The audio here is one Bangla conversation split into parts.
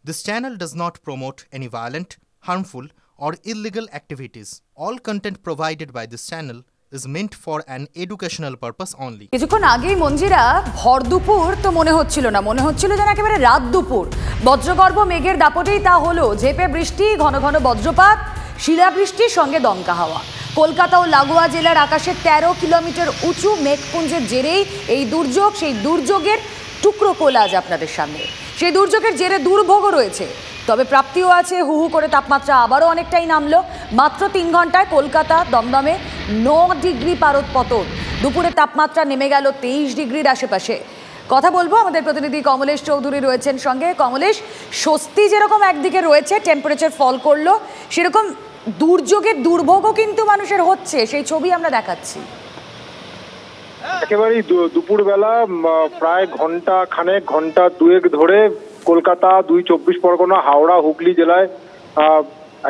This channel does not promote any violent, harmful, or illegal activities. All content provided by this channel is meant for an educational purpose only. কিছুক্ষণ আগেই মঞ্জিরা ভর দুপুর তো মনে হচ্ছিল না, মনে হচ্ছিল যেন একেবারে রাত দুপুর। বজ্রগর্ভ মেঘের দাপটেই তা হলো, ঝেঁপে বৃষ্টি, ঘন ঘন বজ্রপাত, শিলাবৃষ্টির সঙ্গে দমকা হাওয়া। কলকাতা ও লাগোয়া জেলার আকাশে 13 কিলোমিটার উঁচু মেঘপুঞ্জের জেরেই এই দুর্যোগ, সেই দুর্যোগের টুকরো কোলাজ আপনাদের সামনে। সেই দুর্যোগের জেরে দুর্ভোগও রয়েছে, তবে প্রাপ্তিও আছে। হু হু করে তাপমাত্রা আবারও অনেকটাই নামলো। মাত্র 3 ঘন্টায় কলকাতা দমদমে 9 ডিগ্রি পারদ পতন। দুপুরে তাপমাত্রা নেমে গেল 23 ডিগ্রির আশেপাশে। কথা বলবো, আমাদের প্রতিনিধি কমলেশ চৌধুরী রয়েছেন সঙ্গে। কমলেশ, স্বস্তি যেরকম একদিকে রয়েছে, টেম্পারেচার ফল করলো, সেরকম দুর্যোগের দুর্ভোগও কিন্তু মানুষের হচ্ছে, সেই ছবি আমরা দেখাচ্ছি। একেবারেই দুপুরবেলা প্রায় ঘন্টা দুয়েক ধরে কলকাতা, 24 পরগনা, হাওড়া, হুগলি জেলায়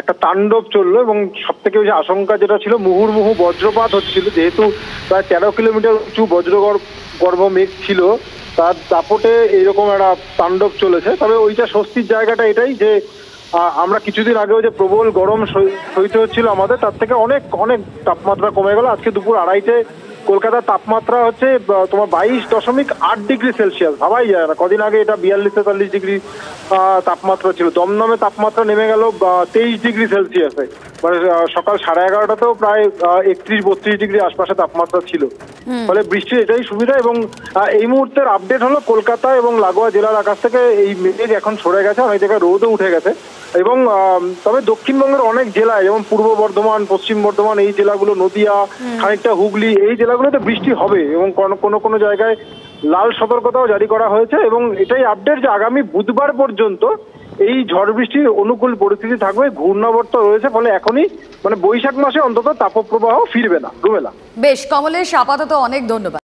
একটা তাণ্ডব চললো এবং সব থেকে বেশি আশঙ্কা যেটা ছিল, মুহুর্মুহু বজ্রপাত হচ্ছিল। যেহেতু প্রায় 13 কিলোমিটার উঁচু বজ্রগর্ভ মেঘ ছিল, তার দাপটে এইরকম একটা তাণ্ডব চলেছে। তবে ওইটা স্বস্তির জায়গাটা এটাই যে আমরা কিছুদিন আগেও যে প্রবল গরম সইতে হচ্ছিল আমাদের, তার থেকে অনেক অনেক তাপমাত্রা কমে গেল। আজকে দুপুর 2:30-তে কলকাতার তাপমাত্রা হচ্ছে তোমার 22.8 ডিগ্রি সেলসিয়াস। ভাবাই যায় না, কদিন আগে এটা 42-43 ডিগ্রি তাপমাত্রা ছিল। দমদমে তাপমাত্রা নেমে গেল 23 ডিগ্রি সেলসিয়াসে, মানে সকাল 11:30টাতেও প্রায় 31-32 ডিগ্রি আশপাশে তাপমাত্রা ছিল। ফলে বৃষ্টির এটাই সুবিধা। এবং এই মুহূর্তের আপডেট হলো, কলকাতা এবং লাগোয়া জেলার আকাশ থেকে এই মেঘ এখন সরে গেছে, অনেক জায়গায় রোদও উঠে গেছে। এবং তবে দক্ষিণবঙ্গের অনেক জেলায়, যেমন পূর্ব বর্ধমান, পশ্চিম বর্ধমান, এই জেলাগুলো, নদিয়া, খানিকটা হুগলি, এই জেলাগুলোতে বৃষ্টি হবে এবং কোনো জায়গায় লাল সতর্কতাও জারি করা হয়েছে। এবং এটাই আপডেট যে আগামী বুধবার পর্যন্ত এই ঝড় বৃষ্টির অনুকূল পরিস্থিতি থাকবে। ঘূর্ণাবর্ত রয়েছে, ফলে এখনই মানে বৈশাখ মাসে অন্তত তাপপ্রবাহ ফিরবে না। রুমেলা। বেশ কমলেশ, আপাতত অনেক ধন্যবাদ।